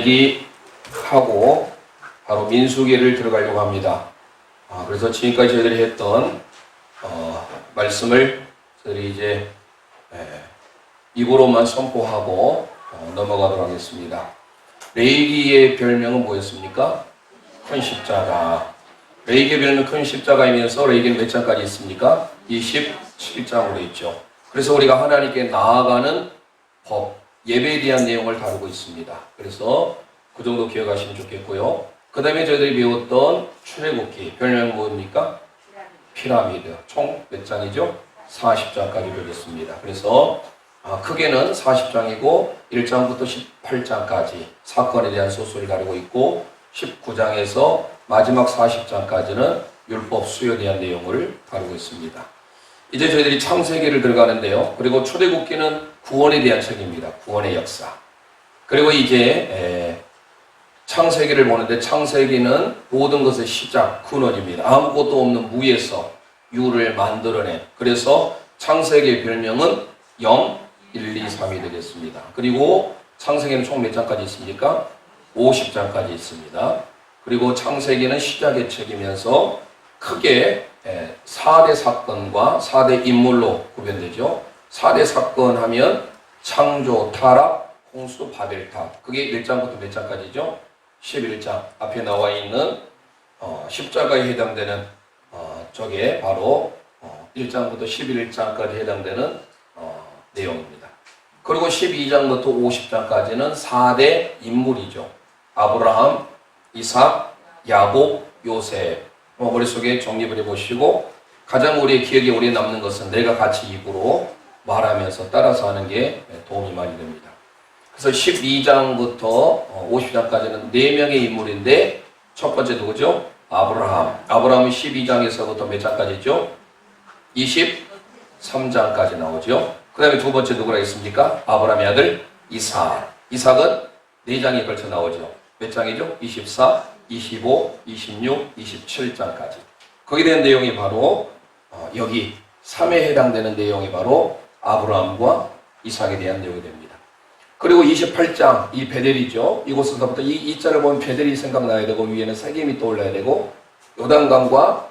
얘기하고 바로 민수기를 들어가려고 합니다. 그래서 지금까지 저희들이 했던 말씀을 저희들이 이제 입으로만 선포하고 넘어가도록 하겠습니다. 레위기의 별명은 뭐였습니까? 큰 십자가. 레위기의 별명 큰 십자가이면서 레위기는 몇 장까지 있습니까? 27장으로 있죠. 그래서 우리가 하나님께 나아가는 법, 예배에 대한 내용을 다루고 있습니다. 그래서 그 정도 기억하시면 좋겠고요. 그 다음에 저희들이 배웠던 출애굽기, 별명은 뭡니까? 피라미드. 총 몇 장이죠? 40장까지 배웠습니다. 그래서 크게는 40장이고 1장부터 18장까지 사건에 대한 소설을 다루고 있고 19장에서 마지막 40장까지는 율법 수요에 대한 내용을 다루고 있습니다. 이제 저희들이 창세기를 들어가는데요. 그리고 출애굽기는 구원에 대한 책입니다. 구원의 역사. 그리고 이제 창세기를 보는데 창세기는 모든 것의 시작, 근원입니다. 아무것도 없는 무에서 유를 만들어낸. 그래서 창세기의 별명은 0, 1, 2, 3이 되겠습니다. 그리고 창세기는 총 몇 장까지 있습니까? 50장까지 있습니다. 그리고 창세기는 시작의 책이면서 크게 4대 사건과 4대 인물로 구별되죠. 4대 사건 하면 창조, 타락, 홍수, 바벨탑. 그게 몇 장부터 몇 장까지죠? 11장. 앞에 나와 있는 십자가에 해당되는 저게 바로 1장부터 11장까지 해당되는 내용입니다. 그리고 12장부터 50장까지는 4대 인물이죠. 아브라함, 이삭, 야곱, 요셉. 머릿속에 정립을 해보시고 가장 우리의 기억에 오래 남는 것은 내가 같이 입으로 말하면서 따라서 하는 게 도움이 많이 됩니다. 그래서 12장부터 50장까지는 4명의 인물인데 첫 번째 누구죠? 아브라함. 아브라함은 12장에서부터 몇 장까지죠? 23장까지 나오죠. 그 다음에 두 번째 누구라 했습니까? 아브라함의 아들 이삭. 이삭은 4장에 걸쳐 나오죠. 몇 장이죠? 24, 25, 26, 27장까지. 거기에 대한 내용이 바로 여기 3에 해당되는 내용이 바로 아브라함과 이삭에 대한 내용이 됩니다. 그리고 28장, 이 베델이죠. 이곳에서부터 이 자를 보면 베델이 생각나야 되고 위에는 세겜이 떠올라야 되고 요단강과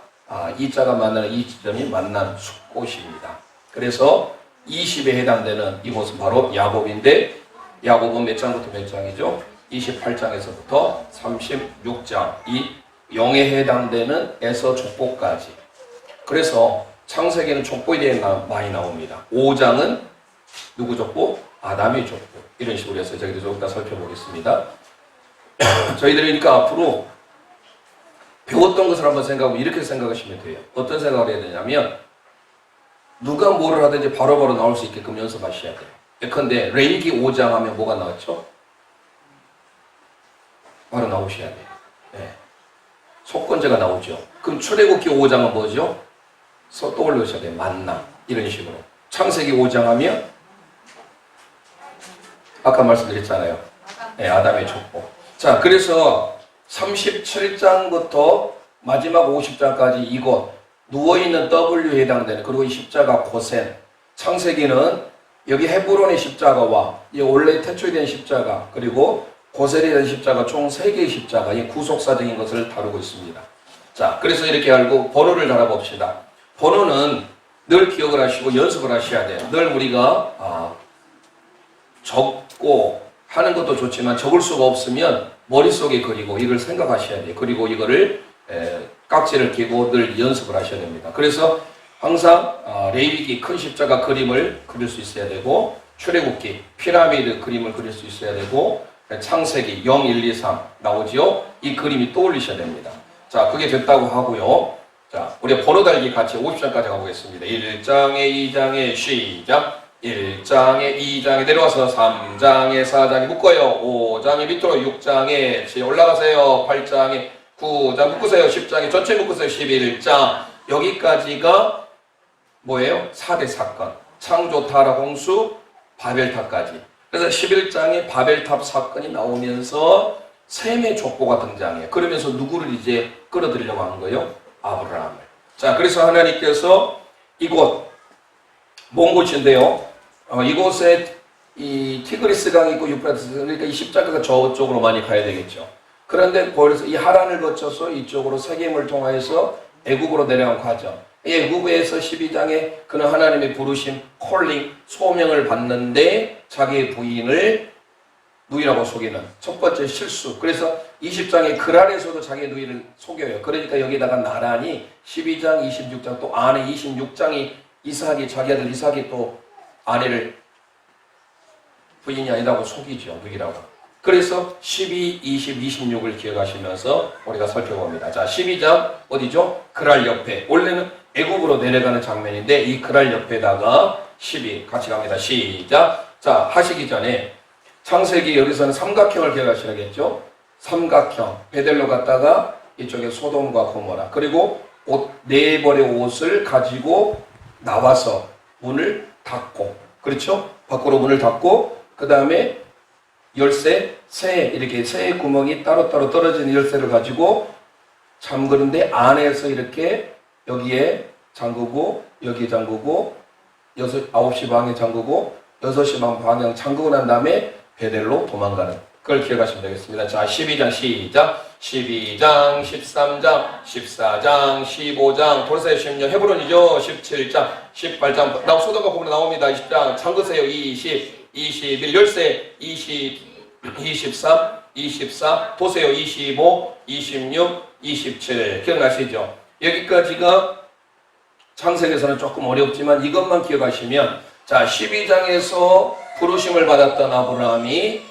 이 자가 만나는 이 지점이 만난 숲곳입니다. 그래서 20에 해당되는 이곳은 바로 야곱인데 야곱은 몇 장부터 몇 장이죠? 28장에서부터 36장, 이 0에 해당되는 에서 족보까지. 그래서 창세기는 족보에 대해 많이 나옵니다. 5장은 누구 족보? 아담의 족보. 이런 식으로 해서 저희도 조금 더 살펴보겠습니다. 저희들이 그러니까 앞으로 배웠던 것을 한번 생각하고 이렇게 생각하시면 돼요. 어떤 생각을 해야 되냐면 누가 뭐를 하든지 바로바로 나올 수 있게끔 연습하셔야 돼요. 예컨대 레위기 5장 하면 뭐가 나왔죠? 바로 나오셔야 돼요. 네. 속건제가 나오죠. 그럼 출애굽기 5장은 뭐죠? 떠올려셔야 돼요. 만나. 이런 식으로. 창세기 5장 하면 아까 말씀드렸잖아요. 네, 아담의 족보. 자, 그래서 37장부터 마지막 50장까지 이곳 누워있는 W에 해당되는 그리고 이 십자가 고센. 창세기는 여기 헤브론의 십자가와 이 원래 태초에 대한 십자가 그리고 고셀에 대한 십자가 총 3개의 십자가 이 구속사적인 것을 다루고 있습니다. 자, 그래서 이렇게 알고 번호를 달아봅시다. 번호는 늘 기억을 하시고 연습을 하셔야 돼요. 늘 우리가 적고 하는 것도 좋지만 적을 수가 없으면 머릿속에 그리고 이걸 생각하셔야 돼요. 그리고 이거를 깍지를 끼고 늘 연습을 하셔야 됩니다. 그래서 항상 레위기 큰 십자가 그림을 그릴 수 있어야 되고 출애굽기 피라미드 그림을 그릴 수 있어야 되고 창세기 0, 1, 2, 3 나오지요. 이 그림이 떠올리셔야 됩니다. 자, 그게 됐다고 하고요. 자, 우리 번호 달기 같이 50장까지 가보겠습니다. 1장에 2장에 시작. 1장에 2장에 내려와서 3장에 4장에 묶어요. 5장에 밑으로 6장에 올라가세요. 8장에 9장 묶으세요. 10장에 전체 묶으세요. 11장 여기까지가 뭐예요? 4대 사건. 창조, 타락, 홍수, 바벨탑까지. 그래서 11장에 바벨탑 사건이 나오면서 셈의 족보가 등장해요. 그러면서 누구를 이제 끌어들이려고 하는 거예요? 아브라함을. 자, 그래서 하나님께서 이곳 먼 곳인데요. 이곳에 이 티그리스 강이 있고 유프라테스, 그러니까 이 십자가가 저쪽으로 많이 가야 되겠죠. 그런데 그래서 이 하란을 거쳐서 이쪽으로 세겜을 통하여서 애국으로 내려간 과정. 애국에서 12장에 그는 하나님의 부르심, 콜링, 소명을 받는데 자기의 부인을 누이라고 속이는 첫 번째 실수. 그래서 20장의 그랄에서도 자기 누이를 속여요. 그러니까 여기다가 나란히 12장, 26장 또 안에 26장이 이삭이 자기 아들 이삭이 또 아내를 부인이 아니라고 속이죠. 누이라고. 그래서 12, 20, 26을 기억하시면서 우리가 살펴봅니다. 자, 12장 어디죠? 그랄 옆에. 원래는 애국으로 내려가는 장면인데 이 그랄 옆에다가 12 같이 갑니다. 시작. 자, 하시기 전에 창세기 여기서는 삼각형을 기억하셔야겠죠? 삼각형. 베델로 갔다가 이쪽에 소돔과 고모라. 그리고 네 벌의 옷을 가지고 나와서 문을 닫고. 그렇죠? 밖으로 문을 닫고 그 다음에 열쇠, 새 이렇게 새의 구멍이 따로따로 떨어진 열쇠를 가지고 잠그는데 안에서 이렇게 여기에 잠그고 여기에 잠그고 9시 방에 잠그고 6시 방 방향 잠그고 난 다음에 베델로 도망가는 그걸 기억하시면 되겠습니다. 자, 12장 시작. 12장, 13장, 14장, 15장, 돌세 16, 헤브론이죠. 17장, 18장, 소돔과 고모라 나옵니다. 20장, 잠그세요. 20, 21, 열쇠, 20, 23, 24, 보세요. 25, 26, 27. 기억나시죠? 여기까지가 창세기에서는 조금 어렵지만 이것만 기억하시면 자, 12장에서 부르심을 받았던 아브라함이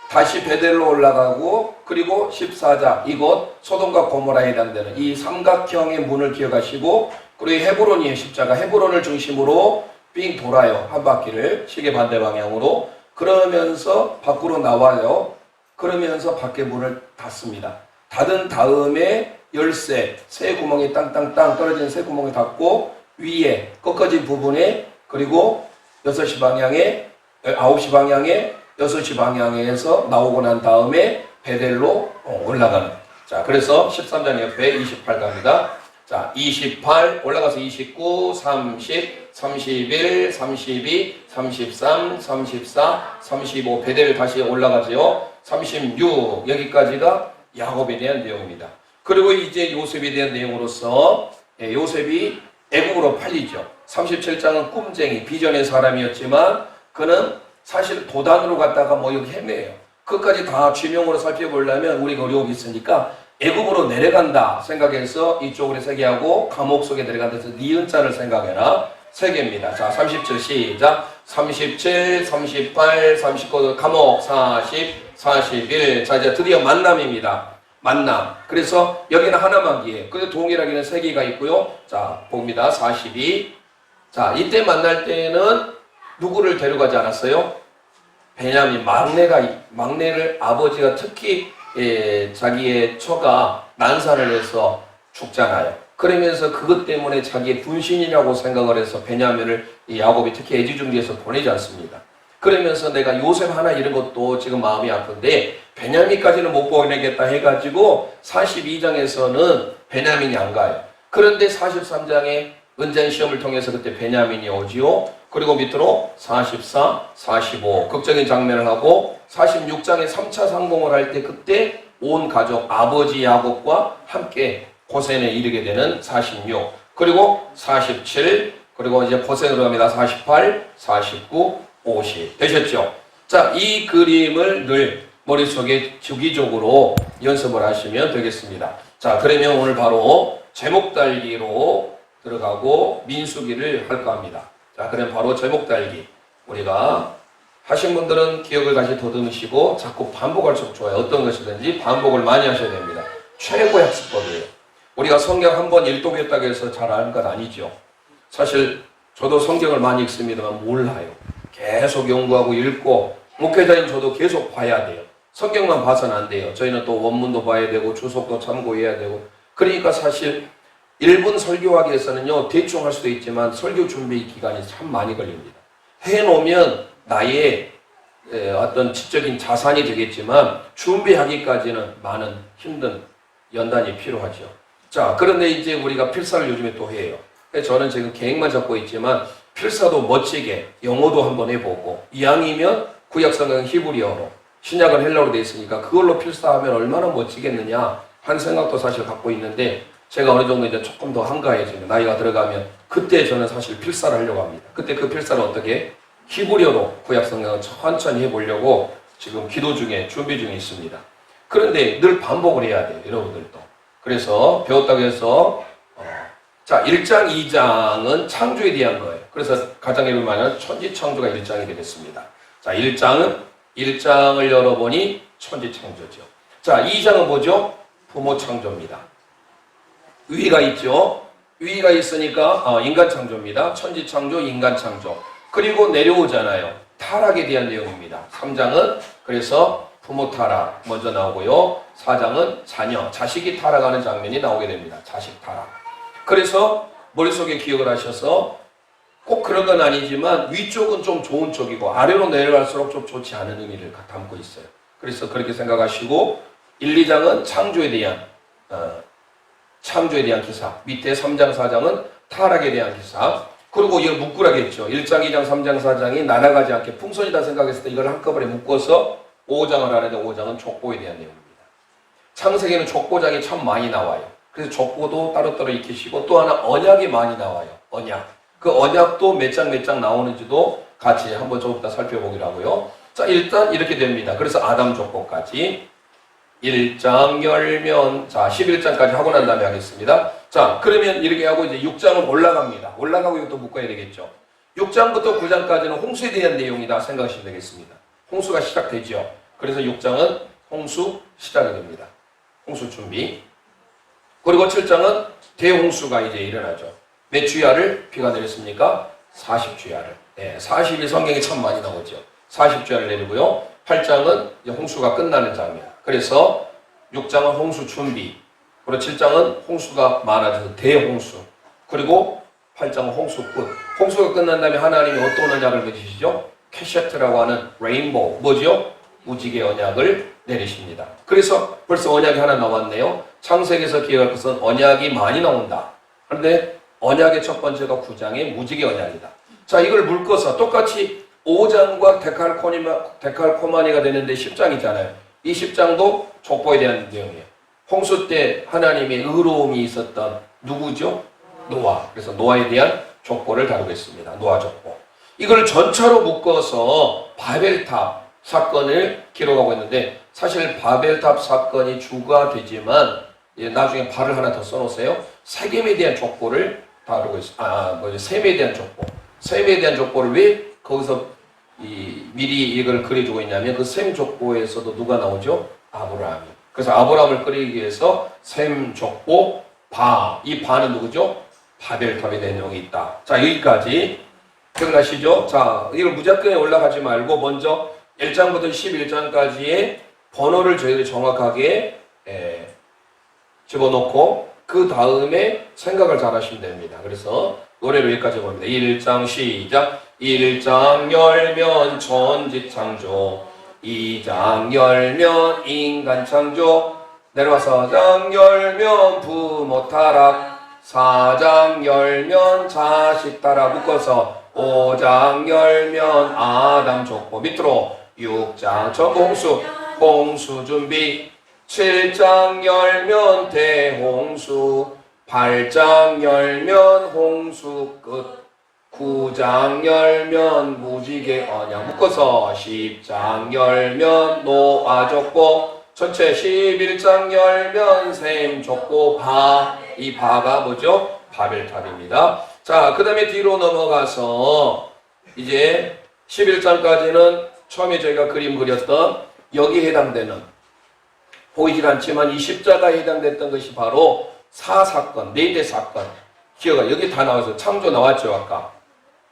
다시 베델로 올라가고 그리고 14장 이곳 소돔과 고모라에 해당되는 이 삼각형의 문을 기억하시고 그리고 헤브론이에요. 십자가 헤브론을 중심으로 삥 돌아요. 한 바퀴를 시계 반대 방향으로. 그러면서 밖으로 나와요. 그러면서 밖에 문을 닫습니다. 닫은 다음에 열쇠, 새 구멍이 땅땅땅 떨어진 새 구멍을 닫고 위에 꺾어진 부분에 그리고 6시 방향에 9시 방향에 6시 방향에서 나오고 난 다음에 베델로 올라가는. 자, 그래서 13장 옆에 28 갑니다. 자, 28 올라가서 29, 30, 31, 32, 33, 34, 35 베델 다시 올라가지요. 36 여기까지가 야곱에 대한 내용입니다. 그리고 이제 요셉에 대한 내용으로서 요셉이 애국으로 팔리죠. 37장은 꿈쟁이 비전의 사람이었지만 그는 사실 도단으로 갔다가 뭐 여기 헤매요. 그것까지 다 지명으로 살펴보려면 우리가 어려움이 있으니까 애국으로 내려간다 생각해서 이쪽으로 세 개하고 감옥 속에 내려간다 해서 니은자를 생각해라. 세 개입니다. 자, 37 시작. 37, 38, 39 감옥 40, 41. 자, 이제 드디어 만남입니다. 만남. 그래서 여기는 하나만 기회. 근데 동일하게는 세 개가 있고요. 자, 봅니다. 42. 자, 이때 만날 때는 누구를 데려가지 않았어요? 베냐민 막내를 아버지가 특히 자기의 처가 난사를 해서 죽잖아요. 그러면서 그것 때문에 자기의 분신이라고 생각을 해서 베냐민을 야곱이 특히 애지중지해서 보내지 않습니다. 그러면서 내가 요셉 하나 이런 것도 지금 마음이 아픈데 베냐민까지는 못 보내겠다 해가지고 42장에서는 베냐민이 안 가요. 그런데 43장에 은전 시험을 통해서 그때 베냐민이 오지요. 그리고 밑으로 44, 45 극적인 장면을 하고 46장에 3차 상봉을 할 때 그때 온 가족 아버지 야곱과 함께 고센에 이르게 되는 46 그리고 47 그리고 이제 고센으로 갑니다. 48, 49, 50 되셨죠? 자, 이 그림을 늘 머릿속에 주기적으로 연습을 하시면 되겠습니다. 자, 그러면 오늘 바로 제목 달기로 들어가고 민수기를 할까 합니다. 자, 그럼 바로 제목 달기. 우리가 하신 분들은 기억을 다시 더듬으시고 자꾸 반복할수록 좋아요. 어떤 것이든지 반복을 많이 하셔야 됩니다. 최고의 학습법이에요. 우리가 성경 한 번 읽도했다고 해서 잘 아는 건 아니죠. 사실 저도 성경을 많이 읽습니다만 몰라요. 계속 연구하고 읽고 목회자인 저도 계속 봐야 돼요. 성경만 봐서는 안 돼요. 저희는 또 원문도 봐야 되고 주석도 참고해야 되고 그러니까 사실 1분 설교하기 위해서는요 대충 할 수도 있지만 설교 준비 기간이 참 많이 걸립니다. 해놓으면 나의 어떤 지적인 자산이 되겠지만 준비하기까지는 많은 힘든 연단이 필요하죠. 자, 그런데 이제 우리가 필사를 요즘에 또 해요. 저는 지금 계획만 잡고 있지만 필사도 멋지게 영어도 한번 해보고 이왕이면 구약성경 히브리어로 신약은 헬라어로 되어 있으니까 그걸로 필사하면 얼마나 멋지겠느냐 하는 생각도 사실 갖고 있는데 제가 어느 정도 이제 조금 더 한가해지면 나이가 들어가면 그때 저는 사실 필사를 하려고 합니다. 그때 그 필사를 어떻게 히브리어로 구약성경을 천천히 해보려고 지금 기도 중에 준비 중에 있습니다. 그런데 늘 반복을 해야 돼요. 여러분들도. 그래서 배웠다고 해서 자 1장 2장은 창조에 대한 거예요. 그래서 가장 예를 들면 천지창조가 1장이 되겠습니다. 자 1장을 열어보니 천지창조죠. 자 2장은 뭐죠? 부모 창조입니다. 위가 있죠. 위가 있으니까 인간 창조입니다. 천지창조, 인간 창조. 그리고 내려오잖아요. 타락에 대한 내용입니다. 3장은 그래서 부모 타락 먼저 나오고요. 4장은 자녀, 자식이 타락하는 장면이 나오게 됩니다. 자식 타락. 그래서 머릿속에 기억을 하셔서 꼭 그런 건 아니지만 위쪽은 좀 좋은 쪽이고 아래로 내려갈수록 좀 좋지 않은 의미를 담고 있어요. 그래서 그렇게 생각하시고 1, 2장은 창조에 대한 기사, 밑에 3장, 4장은 타락에 대한 기사, 그리고 이걸 묶으라겠죠. 1장, 2장, 3장, 4장이 날아가지 않게 풍선이다 생각했을 때 이걸 한꺼번에 묶어서 5장을 하는데 5장은 족보에 대한 내용입니다. 창세기는 족보장이 참 많이 나와요. 그래서 족보도 따로따로 익히시고 또 하나 언약이 많이 나와요. 언약. 그 언약도 몇 장 나오는지도 같이 한번 조금 더 살펴보기로 하고요. 자, 일단 이렇게 됩니다. 그래서 아담 족보까지 1장 열면, 자, 11장까지 하고 난 다음에 하겠습니다. 자, 그러면 이렇게 하고 이제 6장은 올라갑니다. 올라가고 이것도 묶어야 되겠죠. 6장부터 9장까지는 홍수에 대한 내용이다 생각하시면 되겠습니다. 홍수가 시작되죠. 그래서 6장은 홍수 시작이 됩니다. 홍수 준비. 그리고 7장은 대홍수가 이제 일어나죠. 몇 주야를 비가 내렸습니까? 40주야를. 네, 40이 성경에 참 많이 나오죠. 40주야를 내리고요. 8장은 홍수가 끝나는 장면. 그래서 6장은 홍수 준비. 그리고 7장은 홍수가 많아져서 대홍수. 그리고 8장은 홍수 끝. 홍수가 끝난 다음에 하나님이 어떤 언약을 맺으시죠? 캐셰트라고 하는 레인보우. 뭐죠? 무지개 언약을 내리십니다. 그래서 벌써 언약이 하나 나왔네요. 창세기에서 기억할 것은 언약이 많이 나온다. 그런데 언약의 첫 번째가 9장의 무지개 언약이다. 자, 이걸 묶어서 똑같이 5장과 데칼코마니가 되는데 10장이잖아요. 이 10장도 족보에 대한 내용이에요. 홍수 때 하나님의 의로움이 있었던 누구죠? 노아. 그래서 노아에 대한 족보를 다루겠습니다. 노아 족보. 이걸 전차로 묶어서 바벨탑 사건을 기록하고 있는데 사실 바벨탑 사건이 주가 되지만 나중에 발을 하나 더 써놓으세요. 세겜에 대한 족보를 다루고 있어요. 셈에 대한 족보. 셈에 대한 족보를 왜 거기서 미리 이걸 그려주고 있냐면 그 셈 족보에서도 누가 나오죠? 아브라함이. 그래서 아브라함을 그리기 위해서 셈 족보 바. 이 바는 누구죠? 바벨탑에 대한 내용이 있다. 자, 여기까지 기억나시죠? 자, 이걸 무작정에 올라가지 말고 먼저 1장부터 11장까지의 번호를 저희들이 정확하게 집어넣고 그 다음에 생각을 잘 하시면 됩니다. 그래서 노래로 여기까지 봅니다. 1장 시작. 1장 열면 천지창조, 2장 열면 인간창조, 내려와서 4장 열면 부모 타락, 4장 열면 자식 타락 묶어서 5장 열면 아담 족보 밑으로 6장 전홍수 홍수 준비, 7장 열면 대홍수, 8장 열면 홍수 끝, 9장 열면 무지개 언약 묶어서 10장 열면 노아 족보, 전체 11장 열면 셈 족보 바. 이 바가 뭐죠? 바벨탑입니다. 자, 그 다음에 뒤로 넘어가서 이제 11장까지는 처음에 저희가 그림 그렸던 여기에 해당되는, 보이질 않지만 이 십자가에 해당됐던 것이 바로 사사건, 네대 사건. 기억가 여기 다 나와서 창조 나왔죠. 아까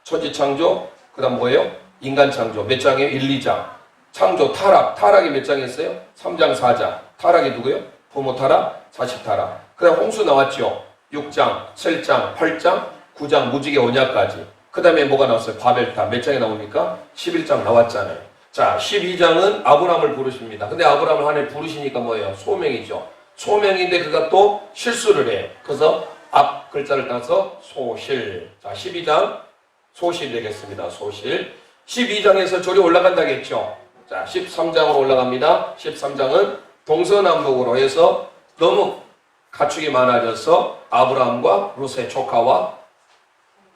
천지창조, 그 다음 뭐예요? 인간창조. 몇 장이에요? 1, 2장. 창조, 타락이 몇 장이었어요? 3장, 4장. 타락이 누구예요? 부모 타락, 자식 타락. 그 다음 홍수 나왔죠. 6장, 7장, 8장, 9장 무지개 언약까지. 그 다음에 뭐가 나왔어요? 바벨탑. 몇 장이 나옵니까? 11장 나왔잖아요. 자, 12장은 아브라함을 부르십니다. 근데 아브라함을 하나님 부르시니까 뭐예요? 소명이죠. 소명인데 그가 또 실수를 해요. 그래서 앞 글자를 따서 소실. 자, 12장 소실 되겠습니다. 소실. 12장에서 저리 올라간다겠죠. 자, 13장으로 올라갑니다. 13장은 동서남북으로 해서 너무 가축이 많아져서 아브라함과 롯의 조카와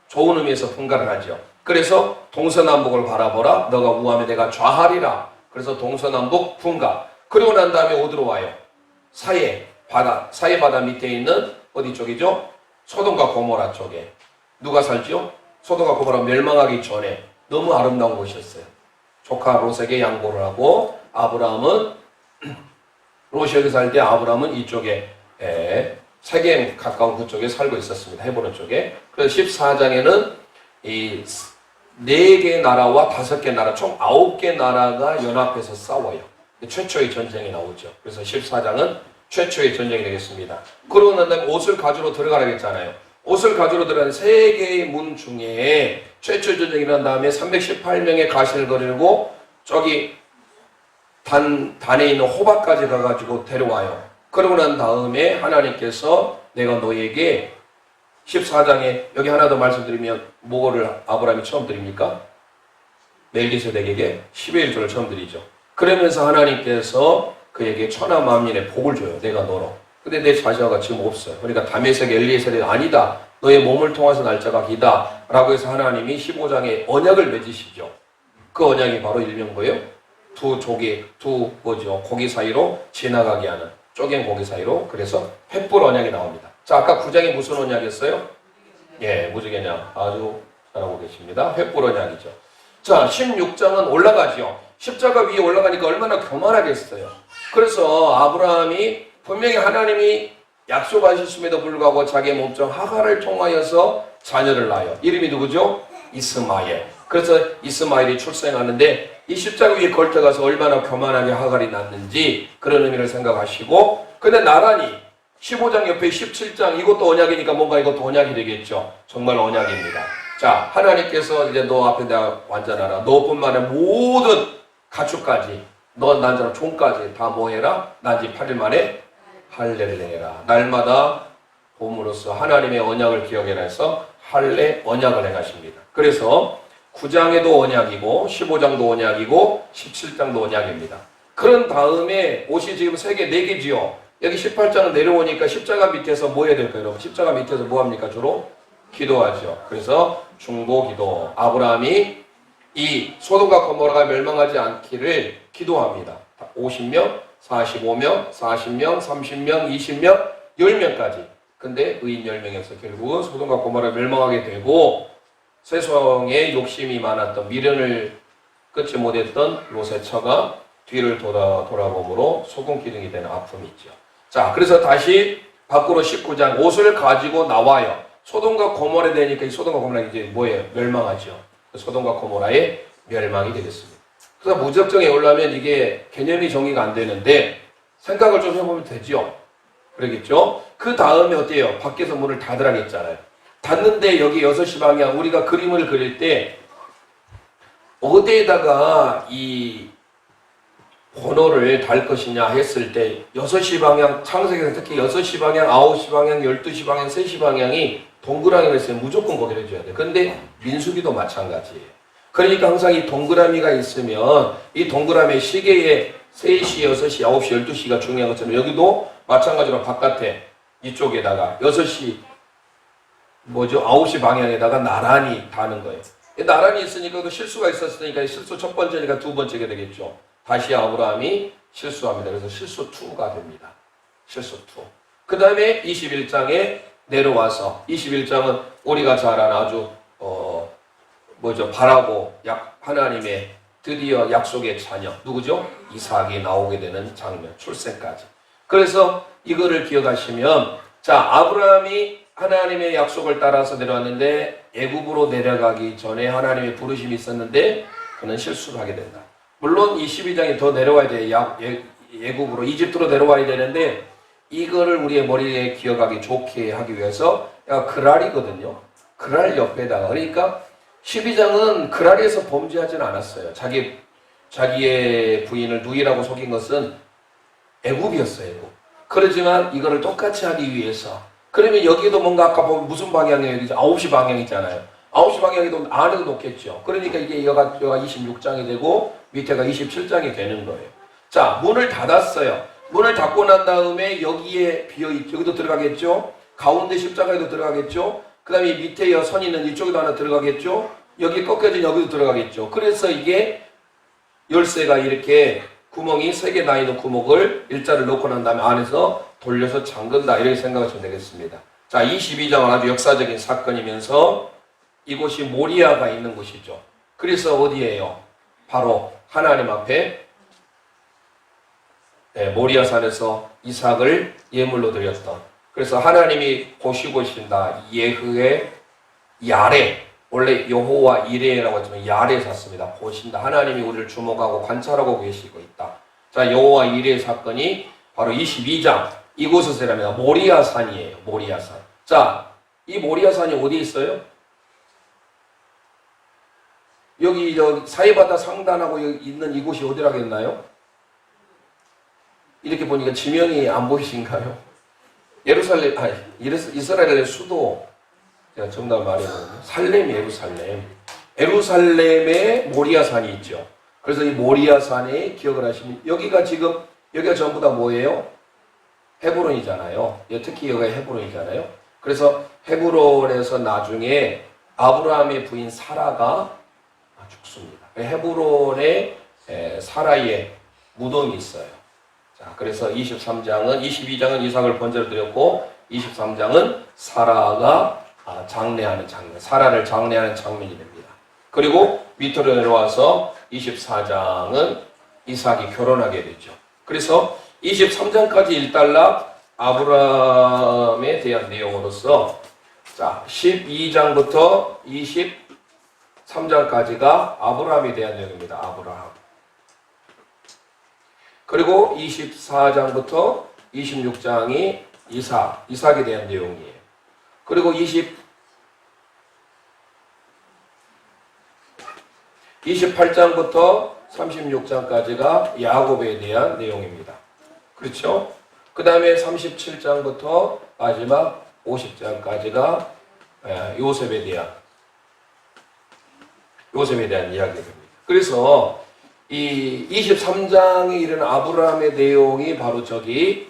좋은 의미에서 분가를 하죠. 그래서 동서남북을 바라보라. 너가 우하면 내가 좌하리라. 그래서 동서남북 분가. 그리고 난 다음에 어디로 와요? 사해 바다 밑에 있는 어디 쪽이죠? 소돔과 고모라 쪽에. 누가 살죠? 소돔과 고모라 멸망하기 전에 너무 아름다운 곳이었어요. 조카 롯에게 양보를 하고 아브라함은 롯이 여기 살 때 아브라함은 이쪽에 세겜 가까운 그쪽에 살고 있었습니다. 헤브론 쪽에. 그래서 14장에는 이 4개 나라와 5개 나라, 총 9개 나라가 연합해서 싸워요. 최초의 전쟁이 나오죠. 그래서 14장은 최초의 전쟁이 되겠습니다. 그러고 난 다음에 옷을 가지러 들어가라고 했잖아요. 옷을 가지러 들어가는 3개의 문 중에 최초 전쟁이 난 다음에 318명의 가시를 거르고 저기 단에 있는 호박까지 가가지고 데려와요. 그러고 난 다음에 하나님께서 내가 너에게 14장에 여기 하나 더 말씀드리면 뭐를 아브라함이 처음 드립니까? 멜기세덱에게 10의 1조를 처음 드리죠. 그러면서 하나님께서 그에게 천하 만민의 복을 줘요. 내가 너로. 근데 내 자녀가 지금 없어요. 그러니까 다메섹의 엘리에셀이 아니다. 너의 몸을 통해서 날짜가 기다. 라고 해서 하나님이 15장에 언약을 맺으시죠. 그 언약이 바로 일명 뭐예요? 고기 사이로 지나가게 하는 쪼갠 고기 사이로. 그래서 횃불 언약이 나옵니다. 자, 아까 9장이 무슨 언약이었어요? 예, 무지개냐. 아주 잘하고 계십니다. 횃불 언약이죠. 자, 16장은 올라가죠. 십자가 위에 올라가니까 얼마나 교만하겠어요. 그래서 아브라함이 분명히 하나님이 약속하셨음에도 불구하고 자기의 몸종 하갈을 통하여서 자녀를 낳아요. 이름이 누구죠? 이스마엘. 그래서 이스마엘이 출생하는데 이 십자가 위에 걸터가서 얼마나 교만하게 하갈이 낳는지 그런 의미를 생각하시고, 근데 나란히 15장 옆에 17장 이것도 언약이니까 뭔가 이것도 언약이 되겠죠. 정말 언약입니다. 자, 하나님께서 이제 너 앞에 내가 완전하라. 너뿐만 아니라 모든 가축까지 너 난자로 종까지 다 뭐해라? 난지 8일 만에 할례를 날마다 봄으로써 하나님의 언약을 기억해라 해서 할례 언약을 행하십니다. 그래서 9장에도 언약이고 15장도 언약이고 17장도 언약입니다. 그런 다음에 옷이 지금 4개지요. 여기 18장은 내려오니까 십자가 밑에서 뭐 해야 될까요, 여러분? 십자가 밑에서 뭐 합니까? 주로 기도하죠. 그래서 중보 기도. 아브라함이 이 소돔과 고모라가 멸망하지 않기를 기도합니다. 50명, 45명, 40명, 30명, 20명, 10명까지. 근데 의인 10명에서 결국은 소돔과 고모라가 멸망하게 되고 세상에 욕심이 많았던 미련을 끊지 못했던 롯의 처가 뒤를 돌아봄으로 소금 기둥이 되는 아픔이 있죠. 자, 그래서 다시 밖으로 19장 옷을 가지고 나와요. 소돔과 고모라 되니까 이 소돔과 고모라 이제 뭐예요? 멸망하죠. 소돔과 고모라의 멸망이 되겠습니다. 그래서 무적정에 올라면 이게 개념이 정의가 안 되는데 생각을 좀 해보면 되죠. 그러겠죠? 그 다음에 어때요? 밖에서 문을 닫으라고 했잖아요. 닫는데 여기 6시 방향 우리가 그림을 그릴 때 어디에다가 이 번호를 달 것이냐 했을 때 6시 방향, 창세기에서 특히 6시 방향, 9시 방향, 12시 방향, 3시 방향이 동그라미가 있으면 무조건 거기를 해줘야 돼. 그런데 민수기도 마찬가지예요. 그러니까 항상 이 동그라미가 있으면 이 동그라미 시계에 3시, 6시, 9시, 12시가 중요한 것처럼 여기도 마찬가지로 바깥에 이쪽에다가 6시 9시 방향에다가 나란히 다는 거예요. 나란히 있으니까 그 실수가 있었으니까 실수 첫 번째니까 두 번째가 되겠죠. 다시 아브라함이 실수합니다. 그래서 실수 2가 됩니다. 실수 2. 그 다음에 21장에 내려와서 21장은 우리가 잘 아는 아주 바라고 하나님의 드디어 약속의 자녀 누구죠? 이삭이 나오게 되는 장면, 출생까지. 그래서 이거를 기억하시면 자, 아브라함이 하나님의 약속을 따라서 내려왔는데 애굽으로 내려가기 전에 하나님의 부르심이 있었는데 그는 실수를 하게 된다. 물론 이 12장이 더 내려와야 돼요. 애굽으로 이집트로 내려와야 되는데 이거를 우리의 머리에 기억하기 좋게 하기 위해서 그랄이거든요. 그랄 옆에다가 그러니까 12장은 그랄에서 범죄하지는 않았어요. 자기의 부인을 누이라고 속인 것은 애굽이었어요. 애굽. 그렇지만 이거를 똑같이 하기 위해서 그러면 여기도 뭔가 아까 보면 무슨 방향이에요? 9시 방향이잖아요. 9시 방향에도 안에도 놓겠죠. 그러니까 이게 여가 26장이 되고 밑에가 27장이 되는 거예요. 자, 문을 닫았어요. 문을 닫고 난 다음에 여기에 비어있죠. 여기도 들어가겠죠. 가운데 십자가에도 들어가겠죠. 그 다음에 밑에 선이 있는 이쪽에도 하나 들어가겠죠. 여기 꺾여진 여기도 들어가겠죠. 그래서 이게 열쇠가 이렇게 구멍이 3개 나 있는 구멍을 일자를 놓고 난 다음에 안에서 돌려서 잠근다, 이렇게 생각하시면 되겠습니다. 자, 22장은 아주 역사적인 사건이면서 이곳이 모리아가 있는 곳이죠. 그래서 어디예요? 바로 하나님 앞에 모리아산에서 이삭을 예물로 드렸던, 그래서 하나님이 보시고 계신다. 예흐의 야레, 원래 여호와 이레라고 했지만 야레 샀습니다. 보신다. 하나님이 우리를 주목하고 관찰하고 계시고 있다. 자, 여호와 이레 사건이 바로 22장 이곳에서 일어납니다. 모리아산이에요. 모리아산. 자, 이 모리아산이 어디 있어요? 여기 사이바다 상단하고 여기 있는 이곳이 어디라겠나요? 이렇게 보니까 지명이 안 보이신가요? 예루살렘, 이스라엘의 수도, 제가 정답 말해보면 살렘, 예루살렘. 예루살렘에 모리아산이 있죠. 그래서 이 모리아산에 기억을 하시면, 여기가 전부 다 뭐예요? 헤브론이잖아요. 특히 여기가 헤브론이잖아요. 그래서 헤브론에서 나중에 아브라함의 부인 사라가 죽습니다. 헤브론에 사라의 무덤이 있어요. 자, 그래서 22장은 이삭을 번제로 드렸고, 23장은 사라가 장례하는 장면, 사라를 장례하는 장면이 됩니다. 그리고 밑으로 내려와서 24장은 이삭이 결혼하게 되죠. 그래서 23장까지 일단락 아브라함에 대한 내용으로서, 자, 12장부터 23장까지가 아브라함에 대한 내용입니다. 아브라함. 그리고 24장부터 26장이 이삭에 대한 내용이에요. 그리고 28장부터 36장까지가 야곱에 대한 내용입니다. 그렇죠? 그 다음에 37장부터 마지막 50장까지가 요셉에 대한 이야기가 됩니다. 그래서 이 23장에 이르는 아브라함의 내용이 바로 저기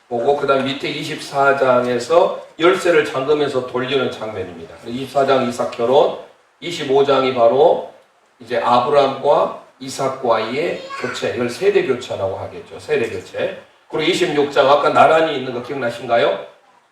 보고, 그 다음 밑에 24장에서 열쇠를 잠그면서 돌리는 장면입니다. 24장 이삭 결혼, 25장이 바로 이제 아브라함과 이삭과의 교체, 이걸 세대 교체라고 하겠죠. 세대 교체. 그리고 26장, 아까 나란히 있는 거 기억나신가요?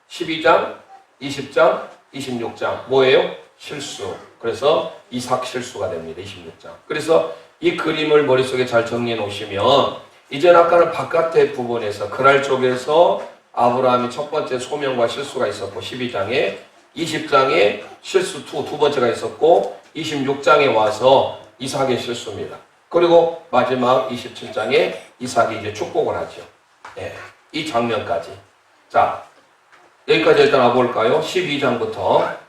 12장, 20장, 26장. 뭐예요? 실수. 그래서 이삭 실수가 됩니다. 26장. 그래서 이 그림을 머릿속에 잘 정리해 놓으시면, 이제는 아까는 바깥의 부분에서 그랄 쪽에서 아브라함이 첫 번째 소명과 실수가 있었고, 12장에 20장에 실수 두 번째가 있었고, 26장에 와서 이삭의 실수입니다. 그리고 마지막 27장에 이삭이 이제 축복을 하죠. 이 장면까지. 자, 여기까지 일단 와볼까요? 12장부터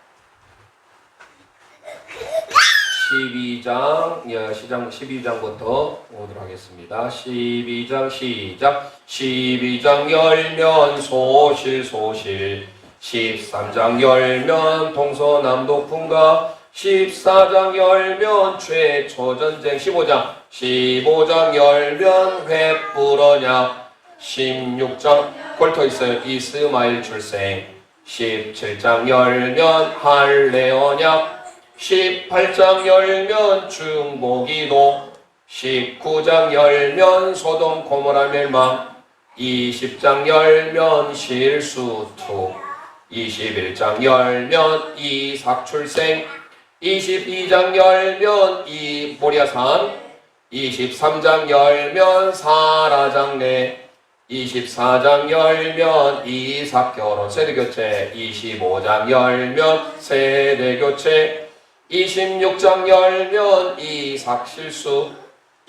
12장부터 오도록 하겠습니다. 12장 시작. 12장 열면 소실 13장 열면 동서남북 분가, 14장 열면 최초전쟁, 15장 열면 횃불 언약, 16장 골터 있어요. 이스마엘 출생, 17장 열면 할례 언약, 18장 열면 중보기도, 19장 열면 소돔 고모라 멸망, 20장 열면 실수투, 21장 열면 이삭 출생, 22장 열면 모리아산, 23장 열면 사라 장례, 24장 열면 이삭 결혼 세대교체, 25장 열면 세대교체, 26장 열면 이삭 실수,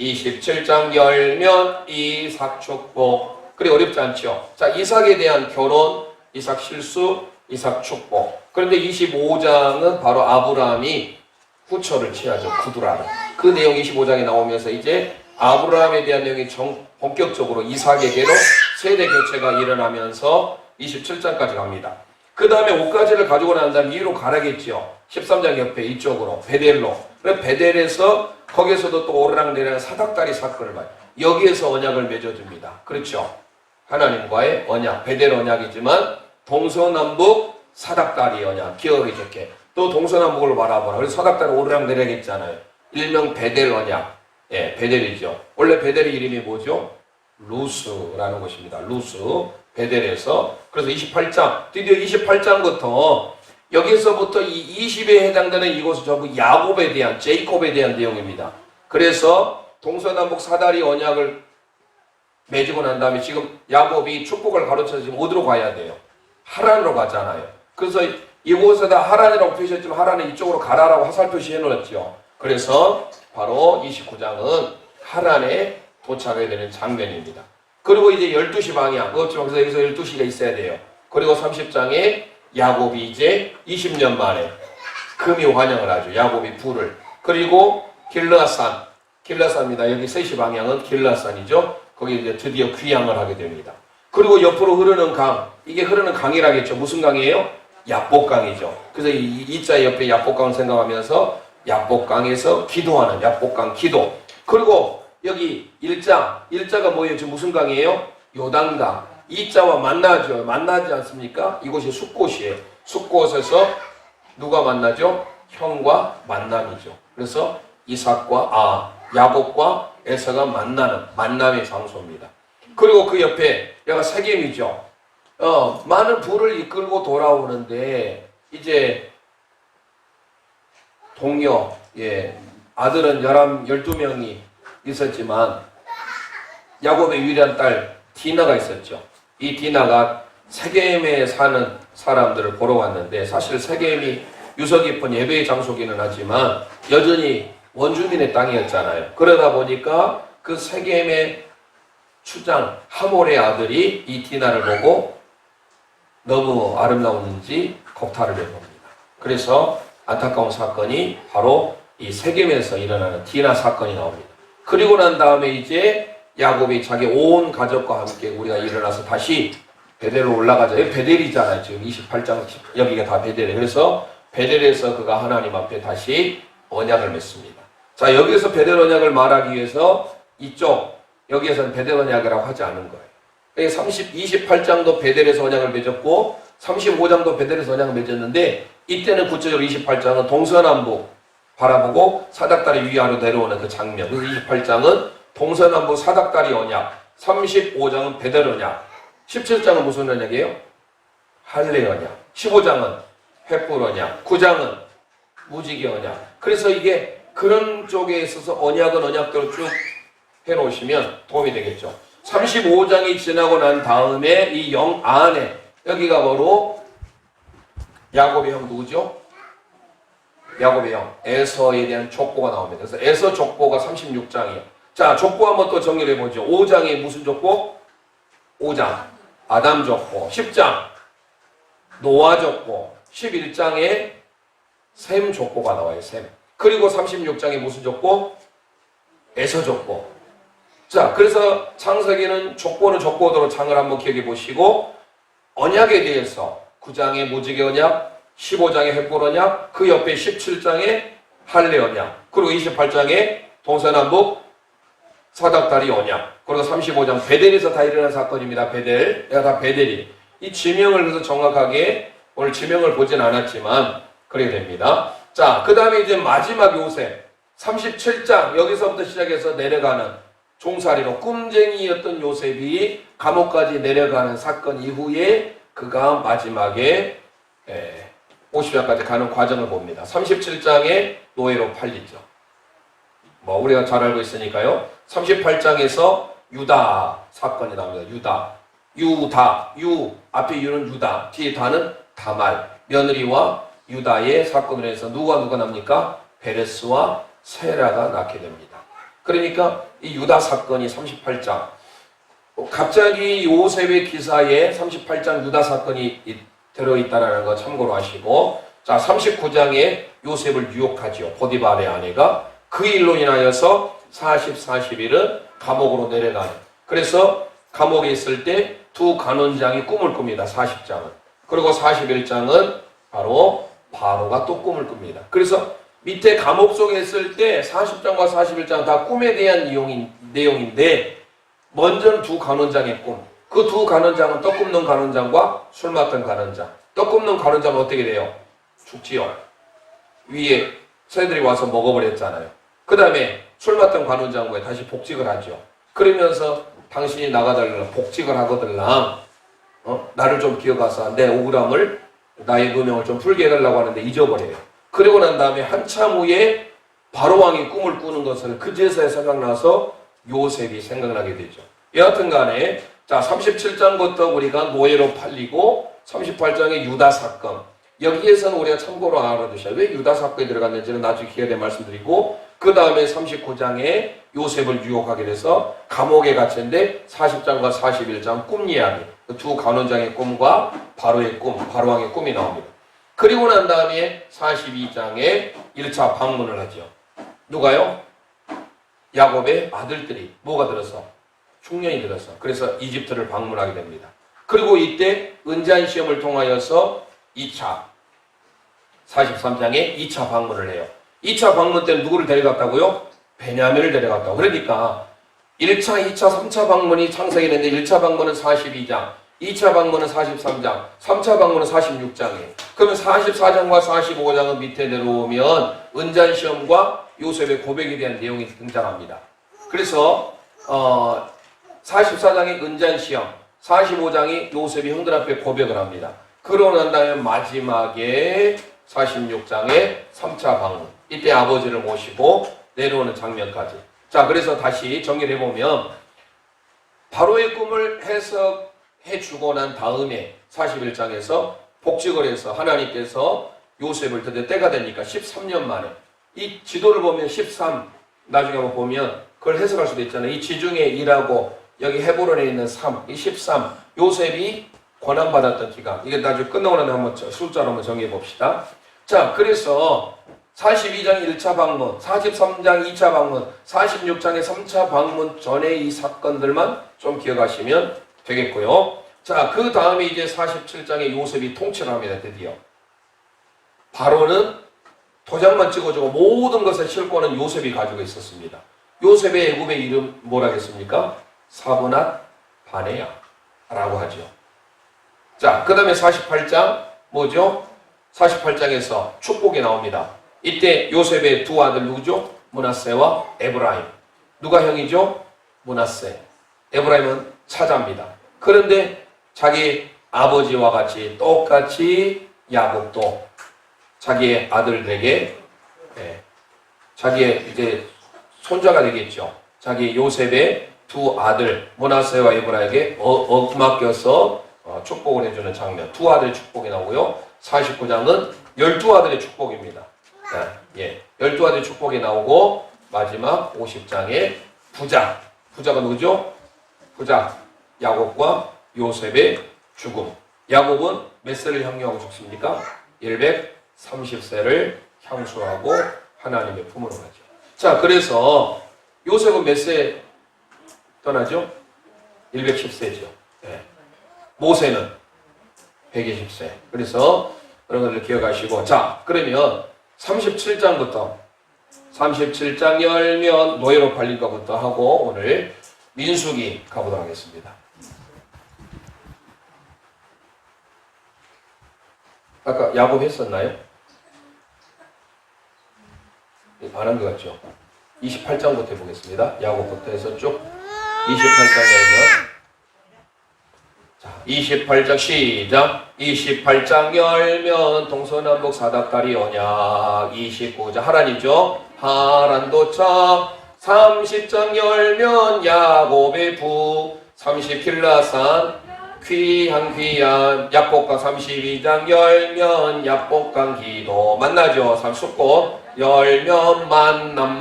27장 열면 이삭 축복. 그래, 어렵지 않죠? 자, 이삭에 대한 결혼, 이삭 실수, 이삭 축복. 그런데 25장은 바로 아브라함이 후처를 취하죠. 구두라를. 그 내용이 25장에 나오면서 이제 아브라함에 대한 내용이 본격적으로 이삭에게로 세대 교체가 일어나면서 27장까지 갑니다. 그 다음에 옷가지를 가지고 난 다음에 위로 가라겠죠. 13장 옆에 이쪽으로 베델로. 그래서 베델에서 거기서도 또 오르락내리락 사닥다리 사건을 봐요. 여기에서 언약을 맺어줍니다. 그렇죠. 하나님과의 언약, 베델 언약이지만 동서남북 사닥다리 언약, 기억이 좋게. 또 동서남북을 바라보라. 그래서 사닥다리 오르락내리락 했잖아요. 일명 베델 언약. 예, 베델이죠. 원래 베델의 이름이 뭐죠? 루스라는 것입니다. 루스. 베델에서. 그래서 28장, 드디어 28장부터 여기서부터 이 20에 해당되는 이곳은 전부 야곱에 대한, 제이콥에 대한 내용입니다. 그래서 동서남북 사다리 언약을 맺고 난 다음에 지금 야곱이 축복을 가로쳐서 지금 어디로 가야 돼요? 하란으로 가잖아요. 그래서 이곳에다 하란이라고 표시했지만 하란은 이쪽으로 가라라고 화살 표시해 놓았죠. 그래서 바로 29장은 하란에 도착하게 되는 장면입니다. 그리고 이제 12시 방향, 그렇죠. 그래서 여기서 12시가 있어야 돼요. 그리고 30장에 야곱이 이제 20년 만에 금이 환영을 하죠. 야곱이 불을. 그리고 길라산입니다. 여기 3시 방향은 길라산이죠. 거기 이제 드디어 귀향을 하게 됩니다. 그리고 옆으로 흐르는 강, 이게 흐르는 강이라겠죠. 무슨 강이에요? 야복강이죠. 그래서 이 자 옆에 야복강을 생각하면서 야복강에서 기도하는 야복강 기도. 그리고 여기 일자가 뭐예요? 지금 무슨 강이에요? 요단강. 이 자와 만나죠. 만나지 않습니까? 이곳이 숫곳이에요. 숫곳에서 누가 만나죠? 형과 만남이죠. 그래서 야곱과 에서가 만남의 장소입니다. 그리고 그 옆에 얘가 세겜이죠. 많은 부를 이끌고 돌아오는데 이제 동료, 아들은 12명이 있었지만 야곱의 유일한 딸 디나가 있었죠. 이 디나가 세겜에 사는 사람들을 보러 왔는데 사실 세겜이 유서 깊은 예배의 장소기는 하지만 여전히 원주민의 땅이었잖아요. 그러다 보니까 그 세겜의 추장 하몰의 아들이 이 디나를 보고 너무 아름다웠는지 겁탈을 해봅니다. 그래서 안타까운 사건이 바로 이 세겜에서 일어나는 디나 사건이 나옵니다. 그리고 난 다음에 이제 야곱이 자기 온 가족과 함께 우리가 일어나서 다시 베델로 올라가자. 여기 베델이잖아요. 지금 28장 여기가 다 베델이에요. 그래서 베델에서 그가 하나님 앞에 다시 언약을 맺습니다. 자, 여기서 베델 언약을 말하기 위해서 여기에서는 베델 언약이라고 하지 않은 거예요. 28장도 베델에서 언약을 맺었고 35장도 베델에서 언약을 맺었는데 이때는 구체적으로 28장은 동서남북 바라보고 사닥다리 위아래로 내려오는 그 장면. 그래서 28장은 동서남북 사닥다리 언약, 35장은 베델 언약, 17장은 무슨 언약이에요? 할례 언약, 15장은 횃불 언약, 9장은 무지개 언약. 그래서 이게 그런 쪽에 있어서 언약은 언약대로 쭉 해놓으시면 도움이 되겠죠. 35장이 지나고 난 다음에 이 영 안에 여기가 바로 야곱의 형 누구죠? 야곱의 형 에서에 대한 족보가 나옵니다. 그래서 에서 족보가 36장이에요. 자, 족보 한번 또 정리를 해보죠. 5장에 무슨 족보? 5장 아담 족보, 10장 노아 족보, 11장에 셈 족보가 나와요. 셈. 그리고 36장에 무슨 족보? 에서 족보. 자, 그래서 창세기는 족보는 족보대로 장을 한번 기억해 보시고 언약에 대해서 9장의 무지개 언약, 15장의 횃불 언약, 그 옆에 17장의 할례 언약, 그리고 28장의 동서남북 사닥다리 언약, 그리고 35장 베델에서 다 일어난 사건입니다. 베델. 내가 다 베델이. 이 지명을 그래서 정확하게 오늘 지명을 보진 않았지만 그렇게 됩니다. 자, 그 다음에 이제 마지막 요셉 37장 여기서부터 시작해서 내려가는 종살이로 꿈쟁이였던 요셉이 감옥까지 내려가는 사건 이후에 그가 마지막에 50장까지 가는 과정을 봅니다. 37장에 노예로 팔리죠. 우리가 잘 알고 있으니까요. 38장에서 유다 사건이 나옵니다. 유 앞에 유는 유다, 뒤에 다는 다말, 며느리와 유다의 사건으로 해서 누가 납니까? 베레스와 세라가 낳게 됩니다. 그러니까 이 유다 사건이 38장. 갑자기 요셉의 기사에 38장 유다 사건이 들어있다는 거 참고로 하시고, 자, 39장에 요셉을 유혹하죠. 보디발의 아내가. 그 일로 인하여서 40일은 감옥으로 내려가는. 그래서 감옥에 있을 때 두 간원장이 꿈을 꿉니다. 40장은. 그리고 41장은 바로 바로가 또 꿈을 꿉니다. 그래서 밑에 감옥 속에 있을 때 40장과 41장 다 꿈에 대한 내용인데 먼저는 두 간원장의 꿈. 그 두 간원장은 떡 굽는 간원장과 술 맡던 간원장. 떡 굽는 간원장은 어떻게 돼요? 죽지요. 위에 새들이 와서 먹어버렸잖아요. 그 다음에 술 맡던 간원장과 다시 복직을 하죠. 그러면서 당신이 나가달라 복직을 하거들랑 나를 좀 기억하사 내 억울함을 나의 누명을 좀 풀게 해달라고 하는데 잊어버려요. 그리고 난 다음에 한참 후에 바로왕이 꿈을 꾸는 것을 그제서야 생각나서 요셉이 생각나게 되죠. 여하튼 간에 자 37장부터 우리가 노예로 팔리고 38장의 유다 사건 여기에서는 우리가 참고로 알아두셔야 왜 유다 사건이 들어갔는지는 나중에 기회에 말씀드리고 그 다음에 39장에 요셉을 유혹하게 돼서 감옥에 갇혔는데 40장과 41장 꿈 이야기 두 간원장의 꿈과 바로의 꿈, 바로왕의 꿈이 나옵니다. 그리고 난 다음에 42장에 1차 방문을 하죠. 누가요? 야곱의 아들들이 뭐가 들어서? 흉년이 들어서 그래서 이집트를 방문하게 됩니다. 그리고 이때 은잔 시험을 통하여서 2차 43장에 2차 방문을 해요. 2차 방문 때는 누구를 데려갔다고요? 베냐민을 데려갔다고. 그러니까 1차, 2차, 3차 방문이 창세기 됐는데 1차 방문은 42장 2차 방문은 43장 3차 방문은 46장이에요. 그러면 44장과 45장은 밑에 내려오면 은잔 시험과 요셉의 고백에 대한 내용이 등장합니다. 그래서 44장이 은잔 시험 45장이 요셉이 형들 앞에 고백을 합니다. 그러고 난 다음에 마지막에 46장에 3차 방문 이때 아버지를 모시고 내려오는 장면까지. 자, 그래서 다시 정리를 해보면 바로의 꿈을 해석해 주고 난 다음에 41장에서 복직을 해서 하나님께서 요셉을 드디어 때가 되니까 13년 만에 이 지도를 보면 13 나중에 한번 보면 그걸 해석할 수도 있잖아요. 이 지중해 2라고 여기 헤브론에 있는 3, 이 13 요셉이 권한받았던 기간 이게 나중에 끝나고 나면 한번 숫자로 한번 정리해 봅시다. 자, 그래서 42장 1차 방문, 43장 2차 방문, 46장의 3차 방문 전에 이 사건들만 좀 기억하시면 되겠고요. 자, 그 다음에 이제 47장에 요셉이 통치를 합니다. 드디어. 바로는 도장만 찍어주고 모든 것의 실권은 요셉이 가지고 있었습니다. 요셉의 애굽의 이름 뭐라 했습니까? 사브낫 바네야 라고 하죠. 자, 그 다음에 48장 뭐죠? 48장에서 축복이 나옵니다. 이때 요셉의 두 아들 누구죠? 므낫세와 에브라임. 누가 형이죠? 므낫세. 에브라임은 차자입니다. 그런데 자기 아버지와 같이 똑같이 야곱도 자기의 아들에게 자기의 이제 손자가 되겠죠. 자기 요셉의 두 아들 므낫세와 에브라임에게 맡겨서 축복을 해주는 장면. 두 아들의 축복이 나오고요. 49장은 12아들의 축복입니다. 12아들의 축복이 나오고 마지막 50장에 부자가 누구죠? 부자 야곱과 요셉의 죽음. 야곱은 몇 세를 향유하고 죽습니까? 130세를 향수하고 하나님의 품으로 가죠. 자, 그래서 요셉은 몇 세 떠나죠? 110세죠. 모세는 120세. 그래서 그런 것을 기억하시고 자, 그러면 37장부터 37장 열면 노예로 팔린 것부터 하고 오늘 민수기 가보도록 하겠습니다. 아까 야곱 했었나요? 안 한 것 같죠? 28장부터 해보겠습니다. 야곱부터 해서 쭉 28장 열면 자, 28장 시작. 28장 열면 동서남북 사닥다리 언약. 29장 하란이죠. 하란 도착. 30장 열면 야곱의 부. 30 길라산 귀한 약복강. 32장 열면 약복강 기도 만나죠. 숙고 열면 만남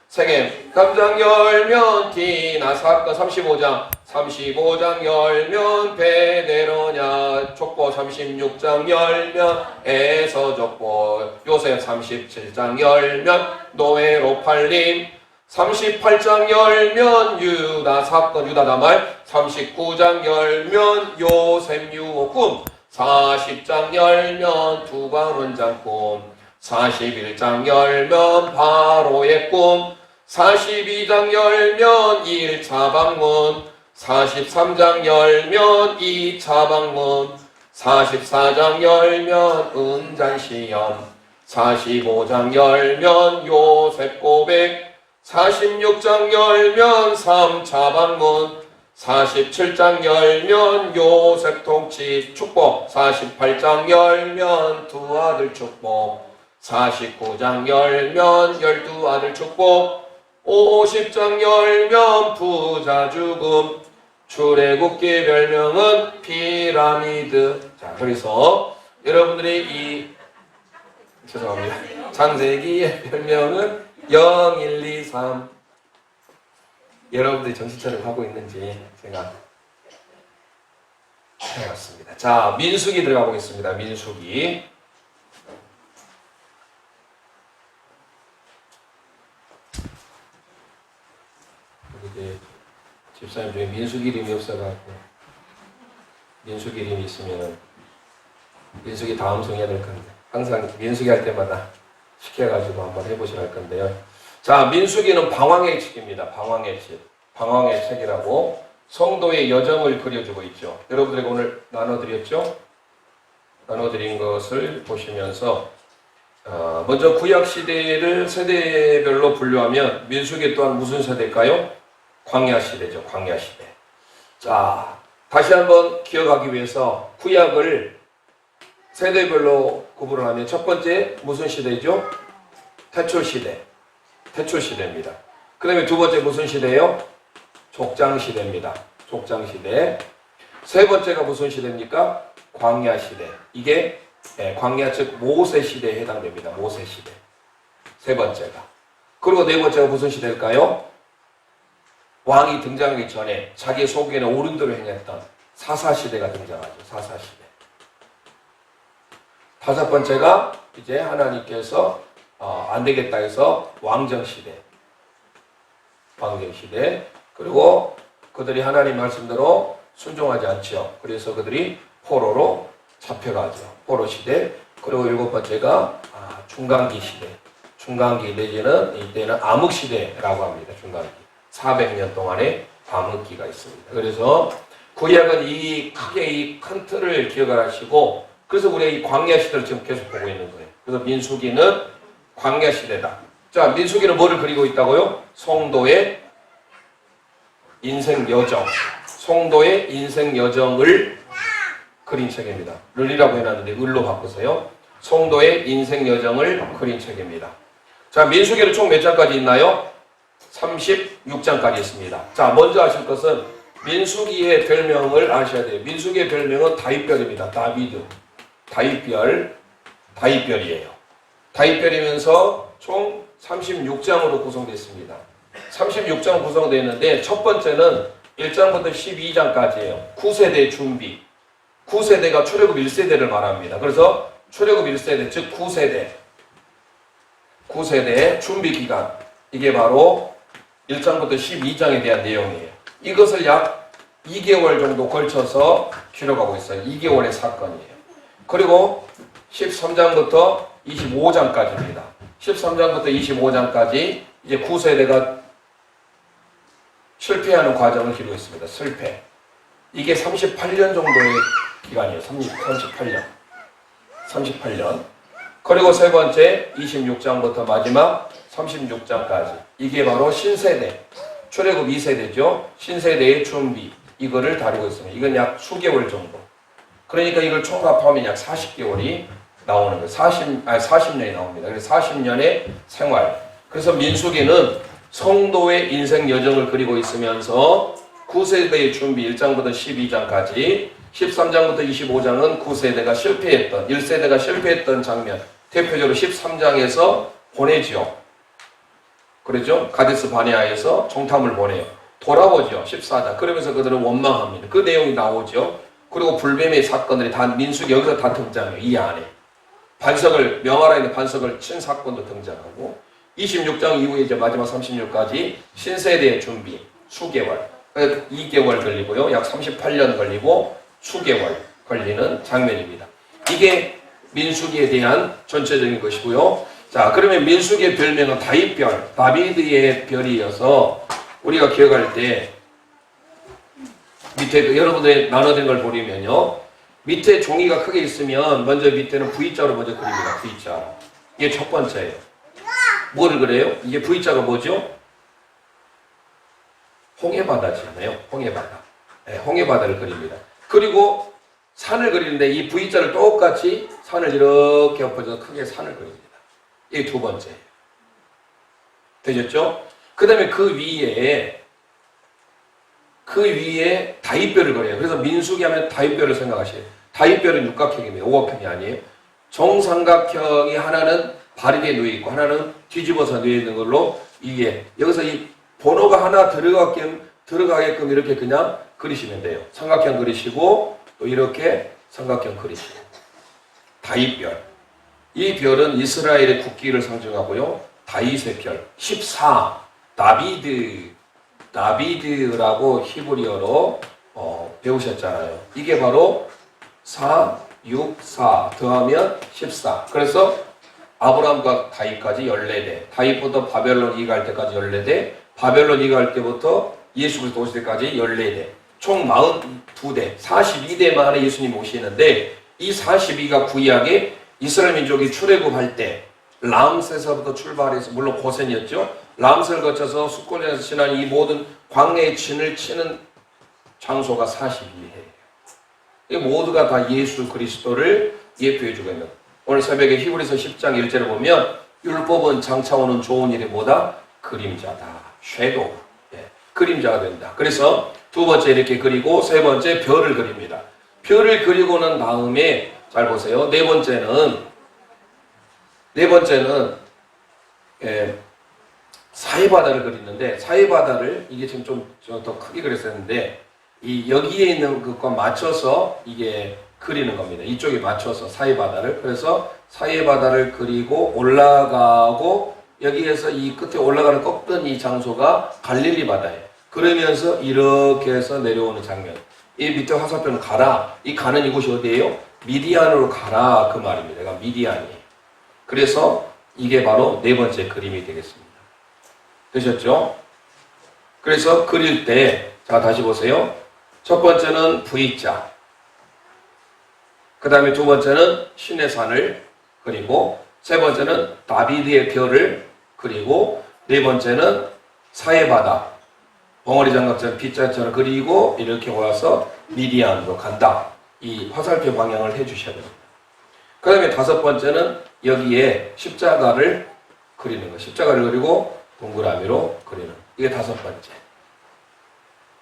생애 감장 열면 디나 사건. 35장 열면 베데로냐 족보. 36장 열면 에서 족보. 요셉. 37장 열면 노예로 팔림. 38장 열면 유다 사건 유다 다말. 39장 열면 요셉 유혹 꿈. 40장 열면 두광은 작품, 41장 열면 바로의 꿈, 42장 열면 1차 방문, 43장 열면 2차 방문, 44장 열면 은잔시험, 45장 열면 요셉 고백, 46장 열면 3차 방문, 47장 열면 요셉 통치 축복, 48장 열면 두 아들 축복, 49장 열면 12아들 축복, 50장 열면 부자 죽음, 출애굽기의 별명은 피라미드. 자, 그래서 여러분들이 죄송합니다. 창세기의 별명은 0, 1, 2, 3. 여러분들이 정신차리를 하고 있는지 제가 해봤습니다. 자, 민수기 들어가 보겠습니다. 민수기. 이제 집사님 중에 민수기 이름이 없어가지고 민수기 이름이 있으면 민수기 다음 성해야 될 건데 항상 민수기 할 때마다 시켜가지고 한번 해보시라 할 건데요. 자, 민수기는 방황의 책입니다. 방황의 책. 방황의 책이라고 성도의 여정을 그려주고 있죠. 여러분들에게 오늘 나눠드렸죠? 나눠드린 것을 보시면서 먼저 구약시대를 세대별로 분류하면 민수기 또한 무슨 세대일까요? 광야시대죠. 광야시대. 자, 다시 한번 기억하기 위해서 구약을 세대별로 구분을 하면 첫 번째 무슨 시대죠? 태초시대. 태초시대입니다. 그 다음에 두 번째 무슨 시대예요? 족장시대입니다. 족장시대. 세 번째가 무슨 시대입니까? 광야시대. 이게 광야 즉 모세시대에 해당됩니다. 모세시대. 세 번째가. 그리고 네 번째가 무슨 시대일까요? 왕이 등장하기 전에 자기 속에는 옳은 대로 행했던 사사시대가 등장하죠. 사사시대. 다섯 번째가 이제 하나님께서 안 되겠다 해서 왕정시대. 왕정시대. 그리고 그들이 하나님 말씀대로 순종하지 않죠. 그래서 그들이 포로로 잡혀가죠. 포로시대. 그리고 일곱 번째가 중간기 시대. 중간기 내지는 이때는 암흑시대라고 합니다. 중간기. 400년 동안의 암흑기가 있습니다. 그래서 구약은 이 크게 이 큰 틀을 기억을 하시고 그래서 우리가 이 광야시대를 지금 계속 보고 있는 거예요. 그래서 민수기는 광야시대다. 자, 민수기는 뭐를 그리고 있다고요? 성도의 인생 여정. 성도의 인생 여정을 그린 책입니다. 르리라고 해놨는데 을로 바꾸세요. 성도의 인생 여정을 그린 책입니다. 자, 민수기는 총 몇 장까지 있나요? 36장까지 있습니다. 자, 먼저 아실 것은 민수기의 별명을 아셔야 돼요. 민수기의 별명은 다윗별입니다. 다비드. 다윗별이에요. 다윗별이면서 총 36장으로 구성되어 있습니다. 36장 구성되어 있는데 첫 번째는 1장부터 12장까지예요. 9세대 준비. 9세대가 출애굽 1세대를 말합니다. 그래서 출애굽 1세대, 즉 9세대의 준비 기간. 이게 바로 1장부터 12장에 대한 내용이에요. 이것을 약 2개월 정도 걸쳐서 기록하고 있어요. 2개월의 사건이에요. 그리고 13장부터 25장까지입니다. 13장부터 25장까지 이제 9세대가 실패하는 과정을 기록했습니다. 실패. 이게 38년 정도의 기간이에요. 38년. 그리고 세 번째 26장부터 마지막 36장까지. 이게 바로 신세대. 출애굽 2세대죠. 신세대의 준비. 이거를 다루고 있습니다. 이건 약 수개월 정도. 그러니까 이걸 총합하면 약 40개월이 나오는 거예요. 40년이 나옵니다. 그래서 40년의 생활. 그래서 민수기는 성도의 인생 여정을 그리고 있으면서 9세대의 준비 1장부터 12장까지 13장부터 25장은 9세대가 실패했던 1세대가 실패했던 장면. 대표적으로 13장에서 보내지요. 그렇죠? 가데스 바네아에서 정탐을 보내요. 돌아오죠. 14장. 그러면서 그들은 원망합니다. 그 내용이 나오죠. 그리고 불뱀의 사건들이 다 민수기 여기서 다 등장해요. 이 안에. 반석을 명하라 있는 반석을 친 사건도 등장하고 26장 이후에 이제 마지막 36까지 신세대의 준비 수개월. 2개월 걸리고요. 약 38년 걸리고 수개월. 걸리는 장면입니다. 이게 민수기에 대한 전체적인 것이고요. 자, 그러면 민수기의 별명은 다윗별, 다비드의 별이어서 우리가 기억할 때 밑에 여러분들이 나눠진 걸 보려면요. 밑에 종이가 크게 있으면 먼저 밑에는 V자로 먼저 그립니다. V자. 이게 첫 번째예요. 뭐를 그래요? 이게 V자가 뭐죠? 홍해바다잖아요. 홍해바다. 네, 홍해바다를 그립니다. 그리고 산을 그리는데 이 V자를 똑같이 산을 이렇게 엎어져서 크게 산을 그립니다. 이게 두 번째예요. 되셨죠? 그 다음에 그 위에 다윗별을 그려요. 그래서 민수기 하면 다윗별을 생각하셔요. 다윗별은 육각형이에요. 오각형이 아니에요. 정삼각형이 하나는 바르게 누워있고 하나는 뒤집어서 누워있는 걸로 이게 여기서 이 번호가 하나 들어가게끔 이렇게 그냥 그리시면 돼요. 삼각형 그리시고 또 이렇게 삼각형 그리시고 다윗별. 이 별은 이스라엘의 국기를 상징하고요. 다윗의 별 14 다비드라고 히브리어로 배우셨잖아요. 이게 바로 4, 6, 4 더하면 14. 그래서 아브라함과 다윗까지 14대. 다윗부터 바벨론 이갈 때까지 14대. 바벨론 이갈 때부터 예수 그리스도 오실 때까지 14대. 총 42대. 42대 만에 예수님 오시는데 이 42가 구약에 이스라엘 민족이 출애굽할 때 람세서부터 출발해서 물론 고센이었죠. 람세를 거쳐서 숫골에서 지난 이 모든 광야의 진을 치는 장소가 42회예요. 이 모두가 다 예수 그리스도를 예표해주고 있는. 오늘 새벽에 히브리서 10장 1절을 보면 율법은 장차 오는 좋은 일이 뭐다? 그림자다. 섀도우. 그림자가 된다. 그래서 두 번째 이렇게 그리고 세 번째 별을 그립니다. 별을 그리고 난 다음에 잘 보세요. 네 번째는 사해바다를 그리는데 사해바다를 이게 지금 좀 더 크게 그렸었는데 이 여기에 있는 것과 맞춰서 이게 그리는 겁니다. 이쪽에 맞춰서 사해바다를. 그래서 사해바다를 그리고 올라가고 여기에서 이 끝에 올라가는 꺾던 이 장소가 갈릴리 바다예요. 그러면서 이렇게 해서 내려오는 장면. 이 밑에 화살표는 가라. 이 가는 이곳이 어디예요? 미디안으로 가라. 그 말입니다. 그러니까 미디안이에요. 그래서 이게 바로 네 번째 그림이 되겠습니다. 되셨죠? 그래서 그릴 때, 자, 다시 보세요. 첫 번째는 V자. 그 다음에 두 번째는 신의 산을 그리고 세 번째는 다비드의 별을 그리고 네 번째는 사해바다. 벙어리 장갑처럼 B자처럼 그리고 이렇게 와서 미디안으로 간다. 이 화살표 방향을 해주셔야 됩니다. 그 다음에 다섯 번째는 여기에 십자가를 그리는 거예요. 십자가를 그리고 동그라미로 그리는. 이게 다섯 번째.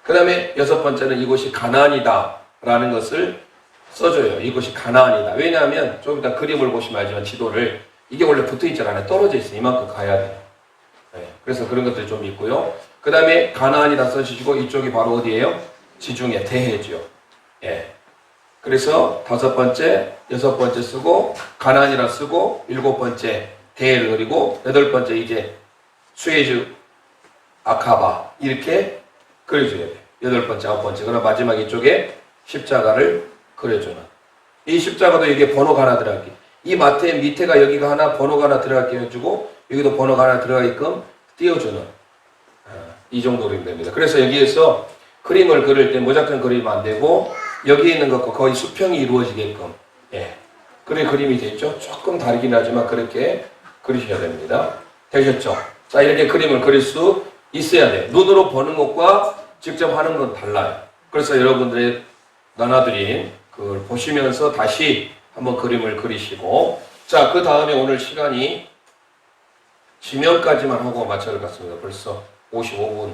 그 다음에 여섯 번째는 이곳이 가나안이다 라는 것을 써줘요. 이곳이 가나안이다. 왜냐하면 좀 이따 그림을 보시면 알지만 지도를 이게 원래 붙어있지 않아요. 떨어져 있어요. 이만큼 가야 돼요. 네. 그래서 그런 것들이 좀 있고요. 그 다음에 가나안이다 써주시고 이쪽이 바로 어디예요? 지중해 대해죠. 예. 그래서 다섯 번째, 여섯 번째 쓰고 가나안이라 쓰고 일곱 번째 대해를 그리고 여덟 번째 이제 수에즈 아카바 이렇게 그려줘야 돼요. 여덟 번째, 아홉 번째. 그럼 마지막 이쪽에 십자가를 그려주는. 이 십자가도 이게 번호가 하나 들어가게. 이 마태 밑에가 여기가 하나 번호가 하나 들어가게 해주고 여기도 번호가 하나 들어가게끔 띄워주는 이 정도 그림 됩니다. 그래서 여기에서 그림을 그릴 때 무작정 그리면 안 되고 여기에 있는 것과 거의 수평이 이루어지게끔 그런 그림이 됐죠. 조금 다르긴 하지만 그렇게 그리셔야 됩니다. 되셨죠? 자, 이렇게 그림을 그릴 수 있어야 돼요. 눈으로 보는 것과 직접 하는 건 달라요. 그래서 여러분들의 나눠드린 그걸 보시면서 다시 한번 그림을 그리시고 자, 그 다음에 오늘 시간이 지명까지만 하고 마쳐야 할 것 같습니다. 벌써 55분이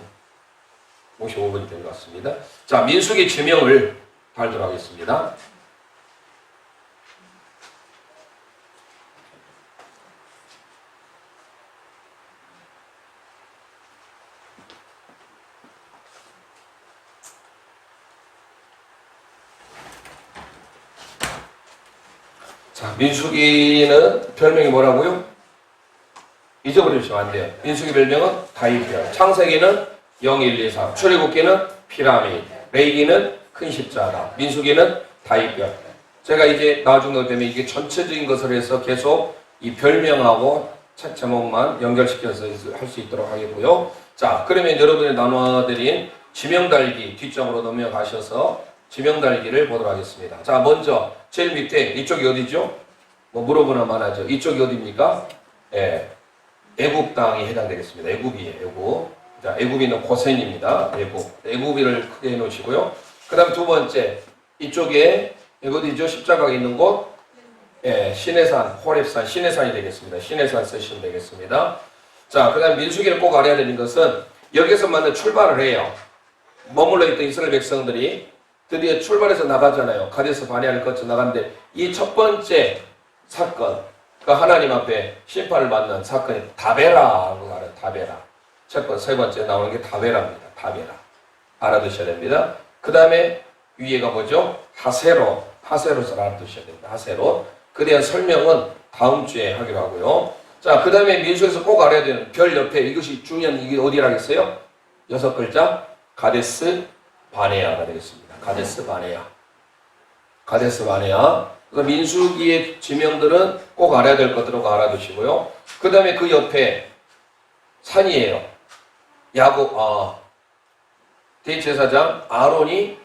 된 것 같습니다. 자, 민수기 지명을 달도록 하겠습니다. 자, 민수기는 별명이 뭐라고요? 잊어버리시면 안 돼요. 민수기 별명은 다윗별. 창세기는 0, 1, 2, 3. 출애굽기는 피라미드. 레위기는 큰 십자가. 민수기는 다이별. 제가 이제 나중에 되면 이게 전체적인 것을 해서 계속 이 별명하고 책 제목만 연결시켜서 할 수 있도록 하겠고요. 자, 그러면 여러분이 나눠드린 지명달기 뒷장으로 넘어가셔서 지명달기를 보도록 하겠습니다. 자, 먼저 제일 밑에 이쪽이 어디죠? 뭐 물어보나 마나죠. 이쪽이 어디입니까? 예, 애굽 땅이 해당되겠습니다. 애굽이에요. 애굽. 자, 애굽이 있는 고센입니다. 애굽. 애굽이를 크게 해놓으시고요. 그 다음 두 번째 이쪽에 어디죠? 십자가가 있는 곳. 예, 시내산, 호렙산, 시내산이 되겠습니다. 시내산 쓰시면 되겠습니다. 자, 그 다음 민수기를 꼭 알아야 되는 것은 여기서 만든 출발을 해요. 머물러 있던 이스라엘 백성들이 드디어 출발해서 나가잖아요. 가데스 바네아를 거쳐 나갔는데 이 첫 번째 사건, 그 하나님 앞에 심판을 받는 사건이 다베라라고 알아요. 다베라. 세 번째 나오는 게 다베라입니다. 다베라. 알아두셔야 됩니다. 그 다음에 위에가 뭐죠? 하세롯을 알아두셔야 됩니다. 하세롯. 그에 대한 설명은 다음 주에 하기로 하고요. 자, 그 다음에 민수에서 꼭 알아야 되는 별 옆에 이것이 중요한 이게 어디라겠어요? 6글자 가데스 바네아가 되겠습니다. 가데스 바네아. 가데스 바네아. 그래서 민수기의 지명들은 꼭 알아야 될 것들을 알아두시고요. 그 다음에 그 옆에 산이에요. 대제사장 아론이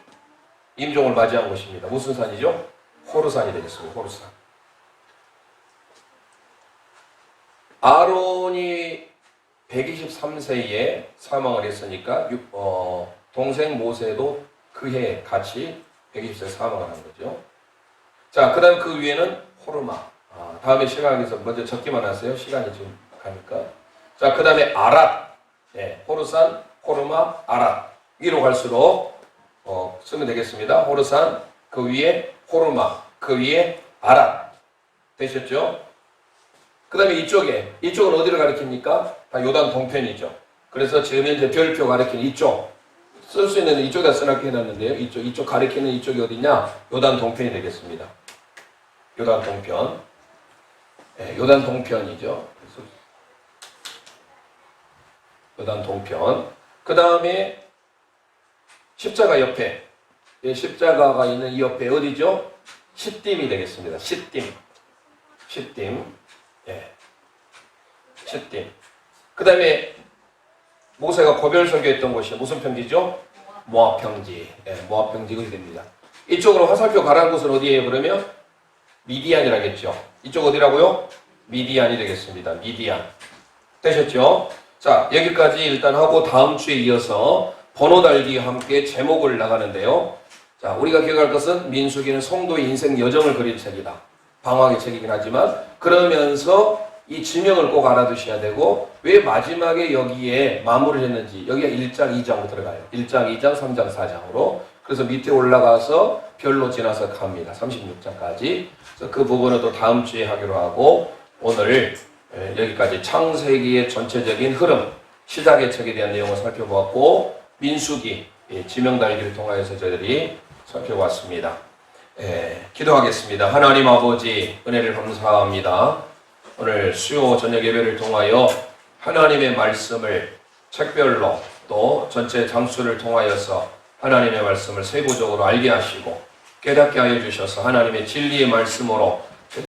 임종을 맞이한 곳입니다. 무슨 산이죠? 호르산이 되겠습니다. 호르산. 아론이 123세에 사망을 했으니까 동생 모세도 그해 같이 120세에 사망을 한 거죠. 자, 그 다음 그 위에는 호르마. 다음에 시간에서 먼저 적기만 하세요. 시간이 좀 가니까. 자, 그 다음에 아랏. 네, 호르산, 호르마, 아랏. 위로 갈수록 쓰면 되겠습니다. 호르산, 그 위에 호르마, 그 위에 아랏. 되셨죠? 그 다음에 이쪽은 어디를 가리킵니까? 다 요단 동편이죠. 그래서 지금 현재 별표 가리키는 이쪽. 쓸 수 있는 이쪽에다 써놓게 해놨는데요. 이쪽 가리키는 이쪽이 어디냐? 요단 동편이 되겠습니다. 요단 동편. 네, 요단 동편이죠. 요단 동편. 그 다음에 십자가 옆에, 십자가가 있는 이 옆에 어디죠? 시딤이 되겠습니다. 시딤. 예. 시딤. 그 다음에 모세가 고별 설교했던 곳이 무슨 평지죠? 모압 평지. 예, 모압 평지 그게 됩니다. 이쪽으로 화살표 가라는 곳은 어디예요? 그러면 미디안이라겠죠. 이쪽 어디라고요? 미디안이 되겠습니다. 미디안. 되셨죠? 자, 여기까지 일단 하고 다음 주에 이어서 번호 달기와 함께 제목을 나가는데요. 자, 우리가 기억할 것은 민수기는 성도의 인생 여정을 그린 책이다. 방황의 책이긴 하지만 그러면서 이 지명을 꼭 알아두셔야 되고 왜 마지막에 여기에 마무리를 했는지 여기가 1장, 2장으로 들어가요. 1장, 2장, 3장, 4장으로. 그래서 밑에 올라가서 별로 지나서 갑니다. 36장까지. 그래서 그 부분은 또 다음 주에 하기로 하고 오늘 여기까지 창세기의 전체적인 흐름, 시작의 책에 대한 내용을 살펴보았고 민수기, 지명달기를 통하여서 저희들이 살펴봤습니다. 기도하겠습니다. 하나님 아버지 은혜를 감사합니다. 오늘 수요 저녁 예배를 통하여 하나님의 말씀을 책별로 또 전체 장수를 통하여서 하나님의 말씀을 세부적으로 알게 하시고 깨닫게 하여 주셔서 하나님의 진리의 말씀으로